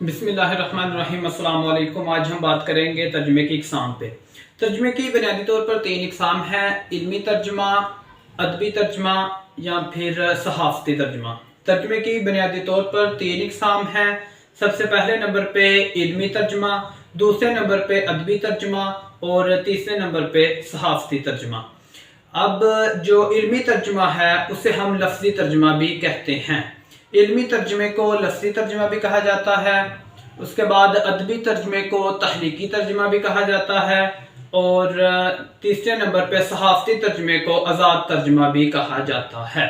बिस्मिल्लाहिर्रहमानिर्रहीम। अस्सलाम वालेकुम। आज हम बात करेंगे तर्जुमे की इकसाम पे। तर्जुमे की बुनियादी तौर पर 3 इकसाम है: इल्मी तर्जुमा, अदबी तर्जुमा या फिर सहाफ़ती तर्जुमा। तर्जुमे की बुनियादी तौर पर 3 इकसाम है। सबसे पहले नंबर पे इल्मी तर्जुमा, दूसरे नंबर पे अदबी तर्जुमा और तीसरे नंबर पे सहाफ़ती तर्जुमा। अब जो इल्मी तर्जुमा है उसे हम लफ्ज़ी तर्जुमा भी कहते हैं। इल्मी तर्जुमे को लफ्ज़ी तर्जुमा भी कहा जाता है। उसके बाद अदबी तर्जुमे को तहरीकी तर्जुमा भी कहा जाता है और तीसरे नंबर पे सहाफ़ती तर्जुमे को आज़ाद तर्जुमा भी कहा जाता है।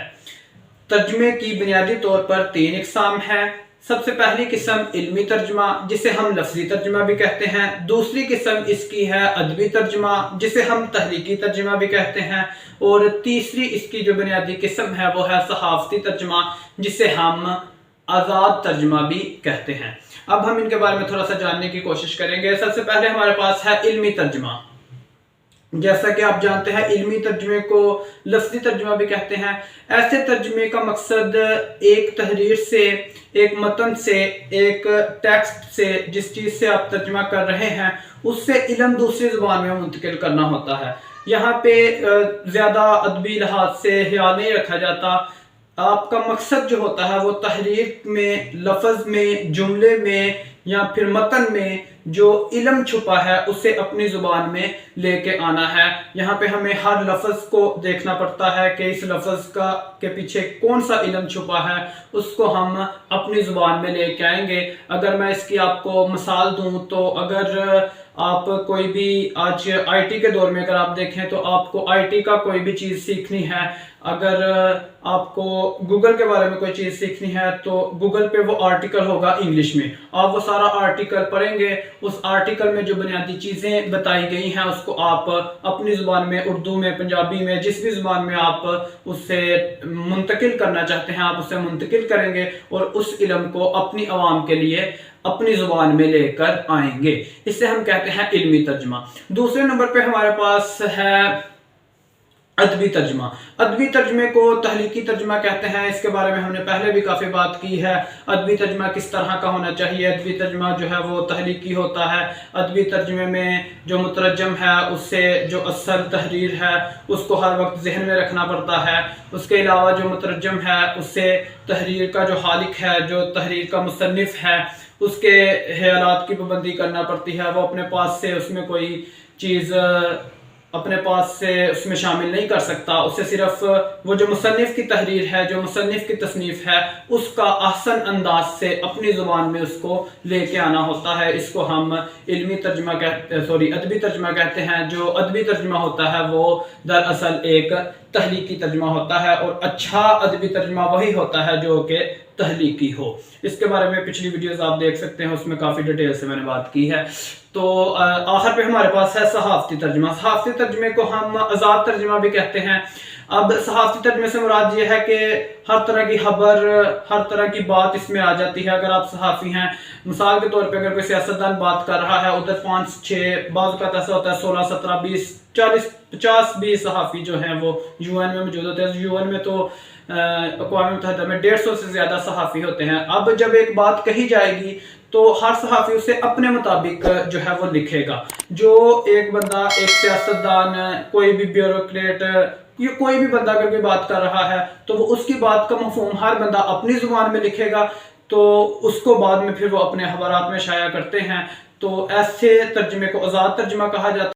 तर्जुमे की बुनियादी तौर पर 3 इकसाम है। सबसे पहली किस्म इल्मी तर्जुमा, जिसे हम लफ्ज़ी तर्जुमा भी कहते हैं। दूसरी किस्म इसकी है अदबी तर्जुमा, जिसे हम तहरीकी तर्जुमा भी कहते हैं। और तीसरी इसकी जो बुनियादी किस्म है वो है सहाफ़ती तर्जुमा, जिसे हम आज़ाद तर्जुमा भी कहते हैं। अब हम इनके बारे में थोड़ा सा जानने की कोशिश करेंगे। सबसे पहले हमारे पास है इल्मी तर्जुमा। जैसा कि आप जानते हैं इल्मी तर्जुमे को लफ्ज़ी तर्जुमा भी कहते हैं। ऐसे तर्जुमे का मकसद एक तहरीर से, एक मतन से, एक टेक्स्ट से, जिस चीज़ से आप तर्जुमा कर रहे हैं उससे इल्म दूसरी ज़ुबान में मुंतकिल करना होता है। यहाँ पे ज़्यादा अदबी लिहाज से ख्याल नहीं रखा जाता। आपका मकसद जो होता है वो तहरीर में, लफ्ज़ में, जुमले में या फिर मतन में जो इल्म छुपा है उसे अपनी ज़ुबान में लेके आना है। यहाँ पे हमें हर लफ्ज़ को देखना पड़ता है कि इस लफ्ज़ का के पीछे कौन सा इल्म छुपा है, उसको हम अपनी ज़ुबान में लेके आएंगे। अगर मैं इसकी आपको मिसाल दूँ तो अगर आप कोई भी आज आईटी के दौर में अगर आप देखें तो आपको आईटी का कोई भी चीज़ सीखनी है, अगर आपको गूगल के बारे में कोई चीज़ सीखनी है तो गूगल पे वो आर्टिकल होगा इंग्लिश में। आप वो सारा आर्टिकल पढ़ेंगे, उस आर्टिकल में जो बुनियादी चीज़ें बताई गई हैं उसको आप अपनी ज़ुबान में, उर्दू में, पंजाबी में, जिस भी ज़ुबान में आप उससे मुंतकिल करना चाहते हैं आप उसे मुंतकिल करेंगे और उस इल्म को अपनी आवाम के लिए अपनी ज़ुबान में लेकर आएंगे। इसे हम कहते हैं इल्मी तर्जुमा। दूसरे नंबर पे हमारे पास है अदबी तर्जुमा। अदबी तर्जुमे को तहरीकी तर्जुमा कहते हैं। इसके बारे में हमने पहले भी काफ़ी बात की है। अदबी तर्जुमा किस तरह का होना चाहिए। अदबी तर्जुमा जो है वो तहरीकी होता है। अदबी तर्जुमे में जो मुतरजम है उससे जो असल तहरीर है उसको हर वक्त जहन में रखना पड़ता है। उसके अलावा जो मुतरजम है उससे तहरीर का जो हालिक है, जो तहरीर का मुसन्निफ है, उसके ख्यालात की पाबंदी करना पड़ती है। वो अपने पास से उसमें कोई चीज़ अपने पास से उसमें शामिल नहीं कर सकता। उससे सिर्फ वो जो मुसन्निफ की तहरीर है, जो मुसन्निफ की तसनीफ है, उसका ahsan अंदाज से अपनी ज़ुबान में उसको लेके आना होता है। इसको हम इल्मी तर्जुमा अदबी तर्जुमा कहते हैं। जो अदबी तर्जुमा होता है वो दरअसल एक तहरीकी तर्जुमा होता है और अच्छा अदबी तर्जुमा वही होता है जो कि तहरीकी हो। इसके बारे में पिछली वीडियोस आप देख सकते हैं, उसमें काफ़ी डिटेल से मैंने बात की है। तो आखिर पे हमारे पास है सहाफ़ती तर्जुमा। सहाफ़ती तर्जुमे को हम आज़ाद तर्जुमा भी कहते हैं। अब सहाफ़ती तर्जुमे से मुराद ये है कि हर तरह की खबर, हर तरह की बात इसमें आ जाती है। अगर आप सहाफ़ी हैं, मिसाल के तौर पे अगर कोई सियासतदान बात कर रहा है, उधर 5-6 बाज़ का ऐसा होता है 16, 17, 20, 40, 50 भी सहाफ़ी जो हैं वो यूएन में मौजूद होते हैं। यूएन में तो अक़वाम मुत्तहिदा में 150 से ज़्यादा सहाफ़ी होते हैं। अब जब एक बात कही जाएगी तो हर सहाफ़ी उसे अपने मुताबिक जो है वो लिखेगा। जो एक बंदा, एक सियासतदान, कोई भी ब्यूरोक्रेट, ये कोई भी बंदा अगर कोई बात कर रहा है तो वो उसकी बात का मफ़हूम हर बंदा अपनी ज़ुबान में लिखेगा, तो उसको बाद में फिर वो अपने अखबारात में शाया करते हैं। तो ऐसे तर्जुमे को आज़ाद तर्जुमा कहा जाता है।